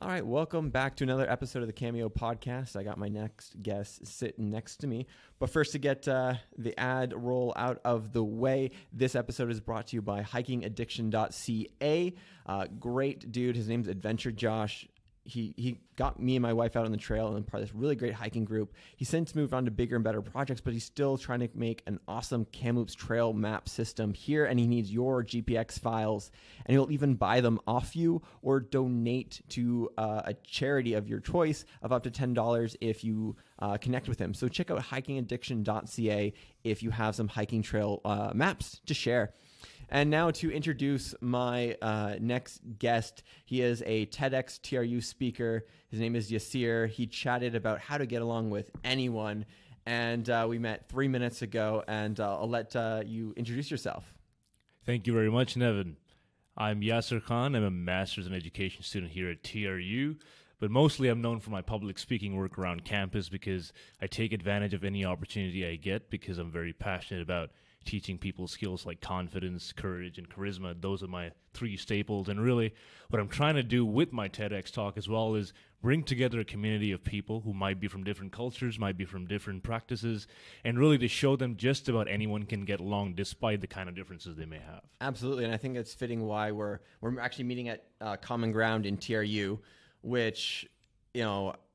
All right, welcome back to another episode of the Cameo podcast. I got my next guest sitting next to me. But first, to get the ad roll out of the way, this episode is brought to you by hikingaddiction.ca. Great dude. His name's Adventure Josh. He got me and my wife out on the trail and part of this really great hiking group. He's since moved on to bigger and better projects, but he's still trying to make an awesome Kamloops trail map system here, and he needs your GPX files, and he'll even buy them off you or donate to a charity of your choice of up to $10 if you connect with him. So check out hikingaddiction.ca if you have some hiking trail maps to share. And now to introduce my next guest. He is a TedX TRU speaker. His name is Yasir. He chatted about how to get along with anyone. And we met 3 minutes ago. And I'll let you introduce yourself. Thank you very much, Nevin. I'm Yasir Khan. I'm a master's in education student here at TRU. But mostly I'm known for my public speaking work around campus because I take advantage of any opportunity I get because I'm very passionate about teaching people skills like confidence, courage, and charisma. Those are my three staples. And really, what I'm trying to do with my TEDx talk as well is bring together a community of people who might be from different cultures, might be from different practices, and really to show them just about anyone can get along despite the kind of differences they may have. Absolutely. And I think it's fitting why we're actually meeting at Common Ground in TRU, which,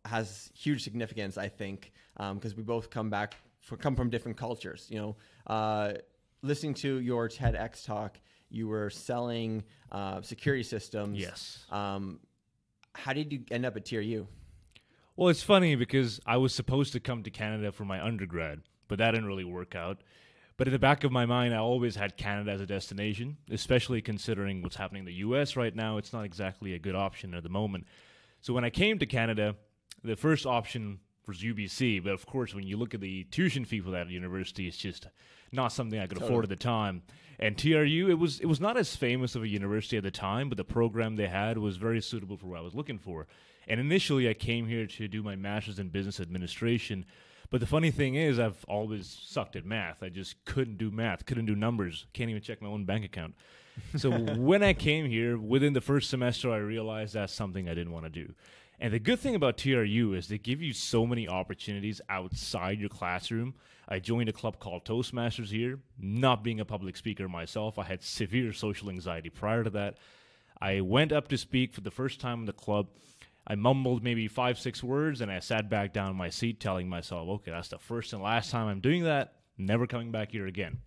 has huge significance, I think, because we both come from different cultures. Listening to your TEDx talk, you were selling security systems. Yes. How did you end up at TRU? Well, it's funny because I was supposed to come to Canada for my undergrad, but that didn't really work out. But in the back of my mind, I always had Canada as a destination, especially considering what's happening in the U.S. right now. It's not exactly a good option at the moment. So when I came to Canada, the first option was UBC, but of course, when you look at the tuition fee for that university, it's just not something I could afford at the time. And TRU, it was not as famous of a university at the time, but the program they had was very suitable for what I was looking for. And initially, I came here to do my master's in business administration. But the funny thing is, I've always sucked at math. I just couldn't do math, couldn't do numbers, can't even check my own bank account. So when I came here, within the first semester, I realized that's something I didn't want to do. And the good thing about TRU is they give you so many opportunities outside your classroom. I joined a club called Toastmasters here. Not being a public speaker myself, I had severe social anxiety prior to that. I went up to speak for the first time in the club. I mumbled maybe 5-6 words, and I sat back down in my seat telling myself, okay, that's the first and last time I'm doing that. Never coming back here again.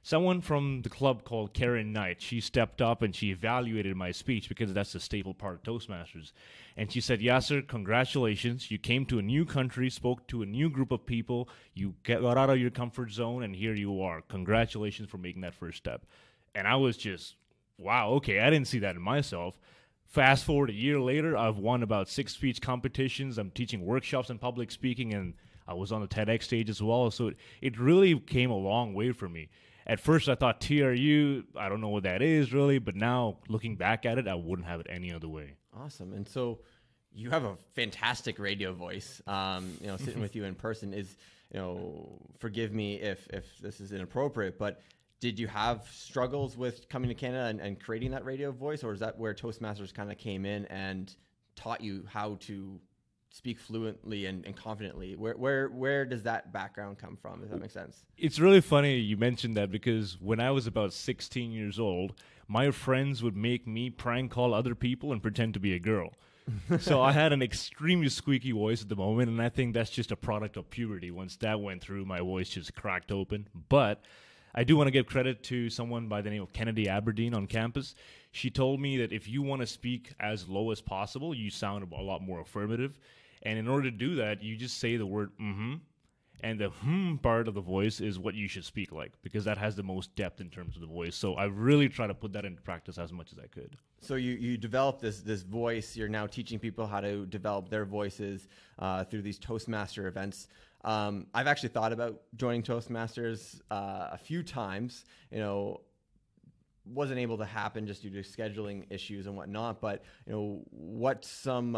Someone from the club called Karen Knight, she stepped up and she evaluated my speech because that's a staple part of Toastmasters. And she said, Yasir, congratulations. You came to a new country, spoke to a new group of people. You got out of your comfort zone, and here you are. Congratulations for making that first step. And I was just, wow, okay, I didn't see that in myself. Fast forward a year later, I've won about 6 speech competitions. I'm teaching workshops in public speaking, and I was on the TEDx stage as well. So it really came a long way for me. At first, I thought TRU, I don't know what that is really, but now looking back at it, I wouldn't have it any other way. Awesome. And so you have a fantastic radio voice. Sitting with you in person is, forgive me if this is inappropriate, but did you have struggles with coming to Canada and creating that radio voice, or is that where Toastmasters kind of came in and taught you how to speak fluently and confidently? Where does that background come from? Does that make sense? It's really funny you mentioned that because when I was about 16 years old, my friends would make me prank call other people and pretend to be a girl. So I had an extremely squeaky voice at the moment, and I think that's just a product of puberty. Once that went through, my voice just cracked open. But I do want to give credit to someone by the name of Kennedy Aberdeen on campus. She told me that if you want to speak as low as possible, you sound a lot more affirmative. And in order to do that, you just say the word mm-hmm. And the part of the voice is what you should speak like, because that has the most depth in terms of the voice. So I really try to put that into practice as much as I could. So you developed this voice. You're now teaching people how to develop their voices through these Toastmaster events. I've actually thought about joining Toastmasters a few times. Wasn't able to happen just due to scheduling issues and whatnot. But what's some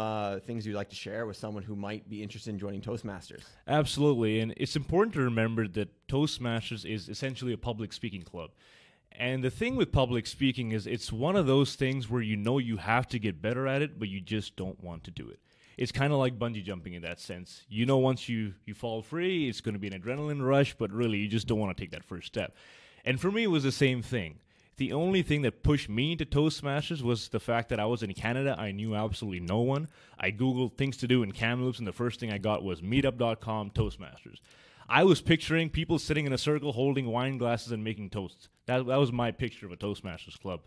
things you'd like to share with someone who might be interested in joining Toastmasters? Absolutely, and it's important to remember that Toastmasters is essentially a public speaking club. And the thing with public speaking is it's one of those things where you know you have to get better at it, but you just don't want to do it. It's kind of like bungee jumping in that sense. You know, once you fall free, it's going to be an adrenaline rush, but really you just don't want to take that first step. And for me, it was the same thing. The only thing that pushed me into Toastmasters was the fact that I was in Canada. I knew absolutely no one. I Googled things to do in Kamloops, and the first thing I got was meetup.com Toastmasters. I was picturing people sitting in a circle holding wine glasses and making toasts. That was my picture of a Toastmasters club.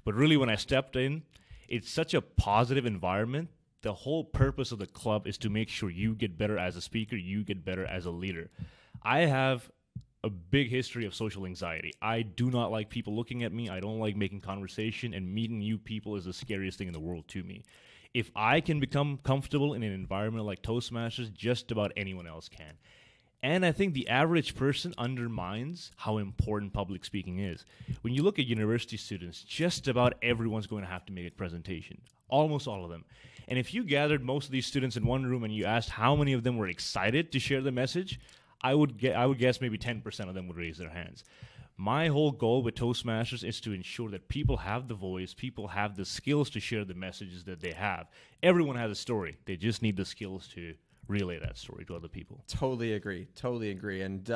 But really, when I stepped in, it's such a positive environment. The whole purpose of the club is to make sure you get better as a speaker, you get better as a leader. I have a big history of social anxiety. I do not like people looking at me. I don't like making conversation, and meeting new people is the scariest thing in the world to me. If I can become comfortable in an environment like Toastmasters, just about anyone else can. And I think the average person undermines how important public speaking is. When you look at university students, just about everyone's going to have to make a presentation. Almost all of them. And if you gathered most of these students in one room and you asked how many of them were excited to share the message, I would guess maybe 10% of them would raise their hands. My whole goal with Toastmasters is to ensure that people have the voice, people have the skills to share the messages that they have. Everyone has a story. They just need the skills to relay that story to other people. Totally agree. And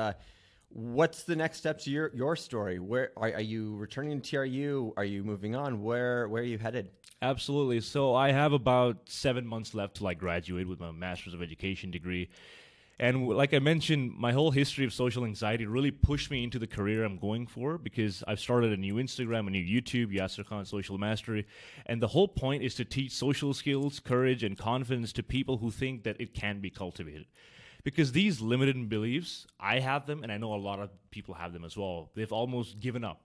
what's the next step to your story? Where are you returning to TRU? Are you moving on? Where are you headed? Absolutely. So I have about 7 months left till I graduate with my Master's of Education degree. And like I mentioned, my whole history of social anxiety really pushed me into the career I'm going for, because I've started a new Instagram, a new YouTube, Yasir Khan Social Mastery. And the whole point is to teach social skills, courage, and confidence to people who think that it can be cultivated. Because these limited beliefs, I have them, and I know a lot of people have them as well. They've almost given up.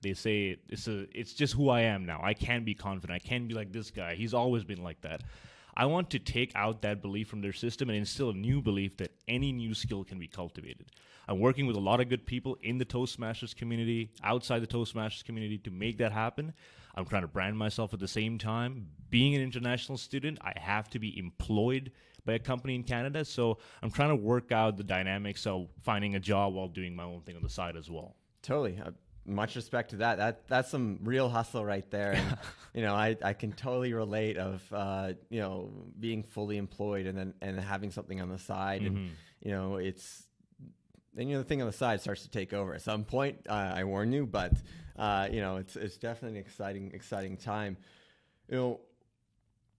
They say, it's just who I am now. I can be confident. I can be like this guy. He's always been like that. I want to take out that belief from their system and instill a new belief that any new skill can be cultivated. I'm working with a lot of good people in the Toastmasters community, outside the Toastmasters community, to make that happen. I'm trying to brand myself at the same time. Being an international student, I have to be employed by a company in Canada, so I'm trying to work out the dynamics of finding a job while doing my own thing on the side as well. Totally. Much respect to that. That's some real hustle right there. And, I can totally relate of, being fully employed and having something on the side. Mm-hmm. And, the thing on the side starts to take over at some point. I warn you, but, it's definitely an exciting time.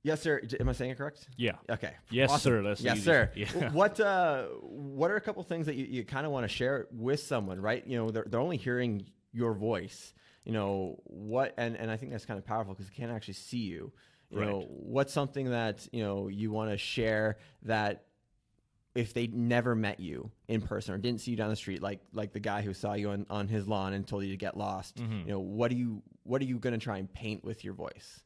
Yes, sir. Am I saying it correct? Yeah. Okay. Yes, awesome. sir. That's yes, easy. sir. Yeah. What are a couple things that you kind of want to share with someone, right? They're only hearing your voice. What, and I think that's kind of powerful because they can't actually see you. What's something that, you want to share that if they never met you in person or didn't see you down the street, like the guy who saw you on his lawn and told you to get lost, mm-hmm. What are you going to try and paint with your voice?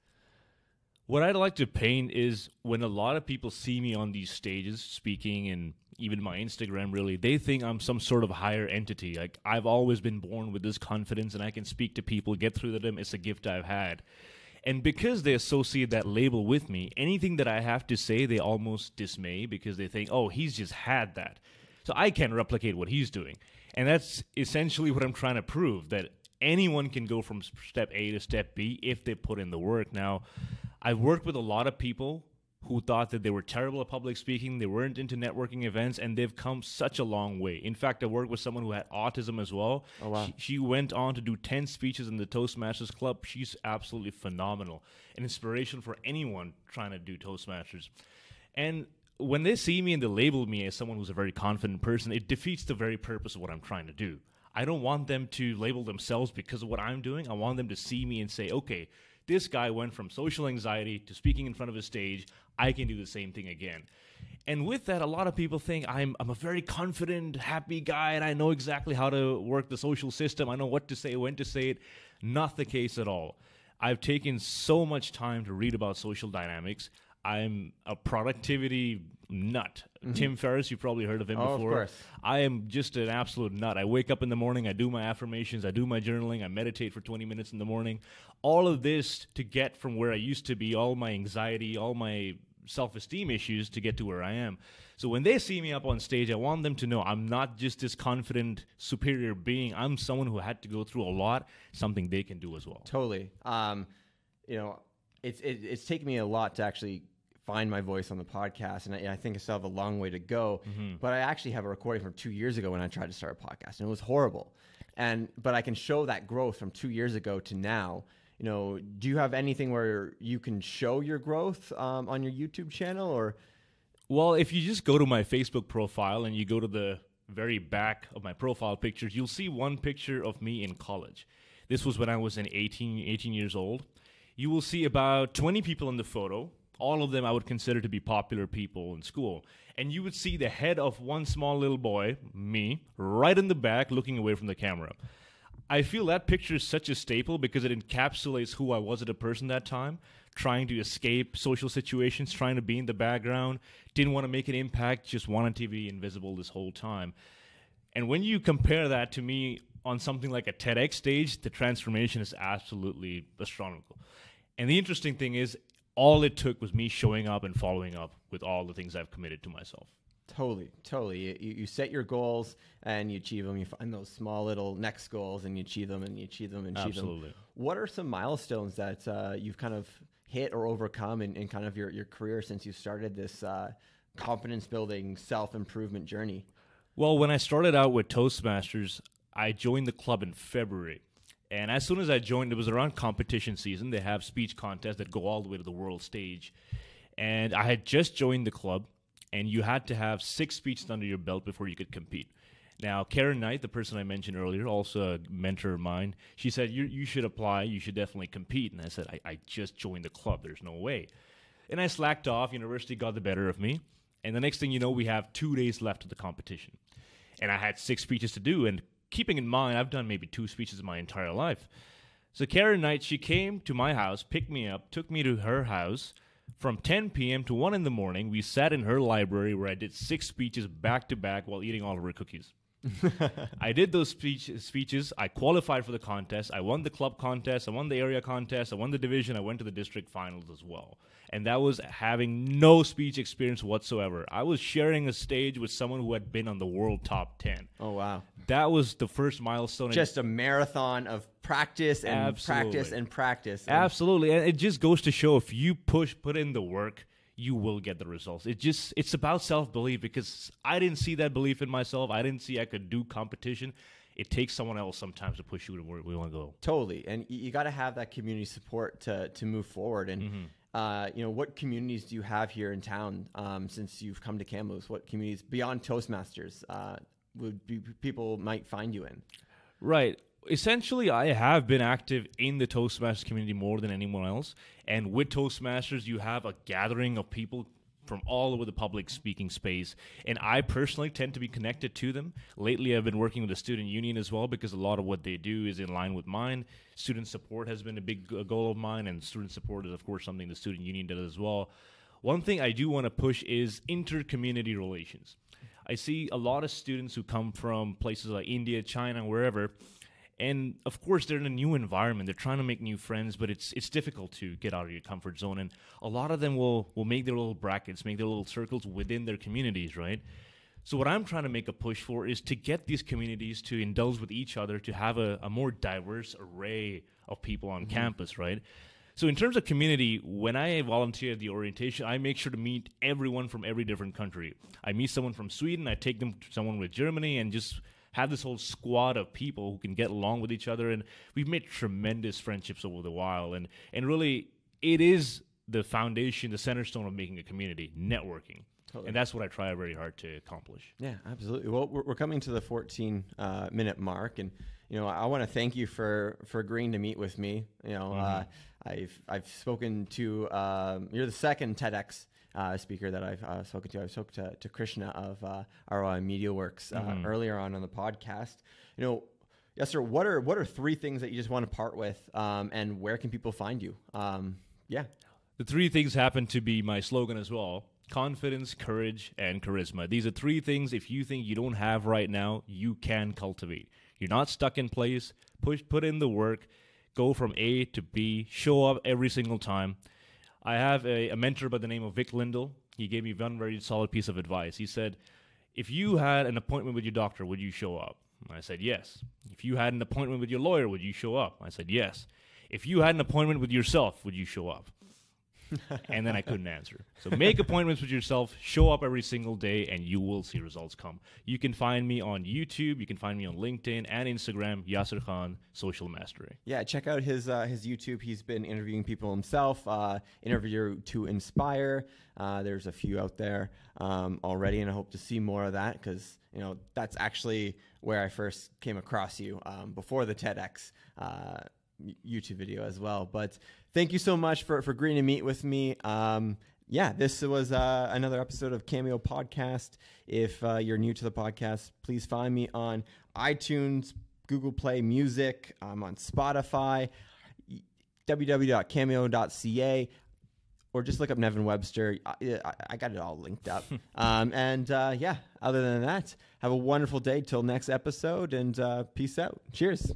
What I'd like to paint is when a lot of people see me on these stages speaking, and even my Instagram, really, they think I'm some sort of higher entity. Like, I've always been born with this confidence and I can speak to people, get through to them. It's a gift I've had. And because they associate that label with me, anything that I have to say, they almost dismay because they think, oh, he's just had that. So I can't replicate what he's doing. And that's essentially what I'm trying to prove, that anyone can go from step A to step B if they put in the work. Now, I've worked with a lot of people who thought that they were terrible at public speaking, they weren't into networking events, and they've come such a long way. In fact, I worked with someone who had autism as well. Oh, wow. She went on to do 10 speeches in the Toastmasters Club. She's absolutely phenomenal, an inspiration for anyone trying to do Toastmasters. And when they see me and they label me as someone who's a very confident person, it defeats the very purpose of what I'm trying to do. I don't want them to label themselves because of what I'm doing. I want them to see me and say, okay, this guy went from social anxiety to speaking in front of a stage. I can do the same thing again. And with that, a lot of people think I'm a very confident, happy guy, and I know exactly how to work the social system. I know what to say, when to say it. Not the case at all. I've taken so much time to read about social dynamics. I'm a productivity nut. Mm-hmm. Tim Ferriss, you've probably heard of him before. Of course. I am just an absolute nut. I wake up in the morning, I do my affirmations, I do my journaling, I meditate for 20 minutes in the morning. All of this to get from where I used to be, all my anxiety, all my self-esteem issues to get to where I am. So when they see me up on stage, I want them to know I'm not just this confident, superior being. I'm someone who had to go through a lot, something they can do as well. Totally. It's taken me a lot to actually find my voice on the podcast, and I think I still have a long way to go. But I actually have a recording from 2 years ago when I tried to start a podcast, and it was horrible. But I can show that growth from 2 years ago to now. Do you have anything where you can show your growth on your YouTube channel, or? Well, if you just go to my Facebook profile and you go to the very back of my profile pictures, you'll see one picture of me in college. This was when I was 18 years old. You will see about 20 people in the photo. All of them I would consider to be popular people in school. And you would see the head of one small little boy, me, right in the back looking away from the camera. I feel that picture is such a staple because it encapsulates who I was as a person that time, trying to escape social situations, trying to be in the background, didn't want to make an impact, just wanted to be invisible this whole time. And when you compare that to me on something like a TEDx stage, the transformation is absolutely astronomical. And the interesting thing is, all it took was me showing up and following up with all the things I've committed to myself. Totally. You set your goals and you achieve them. You find those small little next goals and you achieve them and you achieve them and achieve Absolutely. them. What are some milestones that you've kind of hit or overcome in kind of your career since you started this confidence building, self-improvement journey? Well, when I started out with Toastmasters, I joined the club in February. And as soon as I joined, it was around competition season. They have speech contests that go all the way to the world stage. And I had just joined the club, and you had to have 6 speeches under your belt before you could compete. Now, Karen Knight, the person I mentioned earlier, also a mentor of mine, she said, you should apply, you should definitely compete. And I said, I just joined the club, there's no way. And I slacked off, university got the better of me. And the next thing you know, we have 2 days left of the competition. And I had 6 speeches to do, and keeping in mind, I've done maybe 2 speeches in my entire life. So Karen Knight, she came to my house, picked me up, took me to her house. From 10 p.m. to 1 in the morning, we sat in her library where I did 6 speeches back-to-back while eating all of her cookies. I did those speeches. I qualified for the contest. I won the club contest. I won the area contest. I won the division. I went to the district finals as well. And that was having no speech experience whatsoever. I was sharing a stage with someone who had been on the world top 10. Oh, wow. That was the first milestone. Just a marathon of practice and Absolutely. practice and practice. Absolutely. And it just goes to show if you put in the work, you will get the results. It's about self-belief, because I didn't see that belief in myself. I didn't see I could do competition. It takes someone else sometimes to push you to where we want to go. Totally. And you got to have that community support to move forward. And, what communities do you have here in town since you've come to Kamloops? What communities beyond Toastmasters would be people might find you in? Right. Essentially, I have been active in the Toastmasters community more than anyone else. And with Toastmasters, you have a gathering of people from all over the public speaking space. And I personally tend to be connected to them. Lately, I've been working with the student union as well, because a lot of what they do is in line with mine. Student support has been a big goal of mine, and student support is, of course, something the student union does as well. One thing I do want to push is inter-community relations. I see a lot of students who come from places like India, China, wherever. And, of course, they're in a new environment. They're trying to make new friends, but it's difficult to get out of your comfort zone. And a lot of them will make their little brackets, make their little circles within their communities, right? So what I'm trying to make a push for is to get these communities to indulge with each other, to have a more diverse array of people on campus, right? So in terms of community, when I volunteer at the orientation, I make sure to meet everyone from every different country. I meet someone from Sweden, I take them to someone with Germany, and just have this whole squad of people who can get along with each other. And we've made tremendous friendships over the while. And really, it is the foundation, the center stone of making a community, networking. Totally. And that's what I try very hard to accomplish. Yeah, absolutely. Well, we're coming to the 14-minute mark. And, I want to thank you for agreeing to meet with me. I've spoken to, you're the second TEDx speaker that I've spoken to. I've spoken to Krishna of our Media Works earlier on the podcast. Yasir, what are 3 things that you just want to part with, and where can people find you? The 3 things happen to be my slogan as well: confidence, courage, and charisma. These are 3 things, if you think you don't have right now, you can cultivate. You're not stuck in place. Put in the work. Go from A to B. Show up every single time. I have a mentor by the name of Vic Lindell. He gave me one very solid piece of advice. He said, if you had an appointment with your doctor, would you show up? I said, yes. If you had an appointment with your lawyer, would you show up? I said, yes. If you had an appointment with yourself, would you show up? And then I couldn't answer. So make appointments with yourself, show up every single day, and you will see results come. You can find me on YouTube, you can find me on LinkedIn and Instagram, Yasir Khan, Social Mastery. Yeah, check out his YouTube. He's been interviewing people himself, Interview to Inspire. There's a few out there already, and I hope to see more of that because, you know, that's actually where I first came across you before the TEDx YouTube video as well. But thank you so much for agreeing to meet with me. Yeah, this was another episode of Cameo Podcast. If you're new to the podcast, please find me on iTunes, Google Play Music. I'm on Spotify, www.kameo.ca, or just look up Nevin Webster. I got it all linked up. Yeah, other than that, have a wonderful day till next episode, and peace out. Cheers.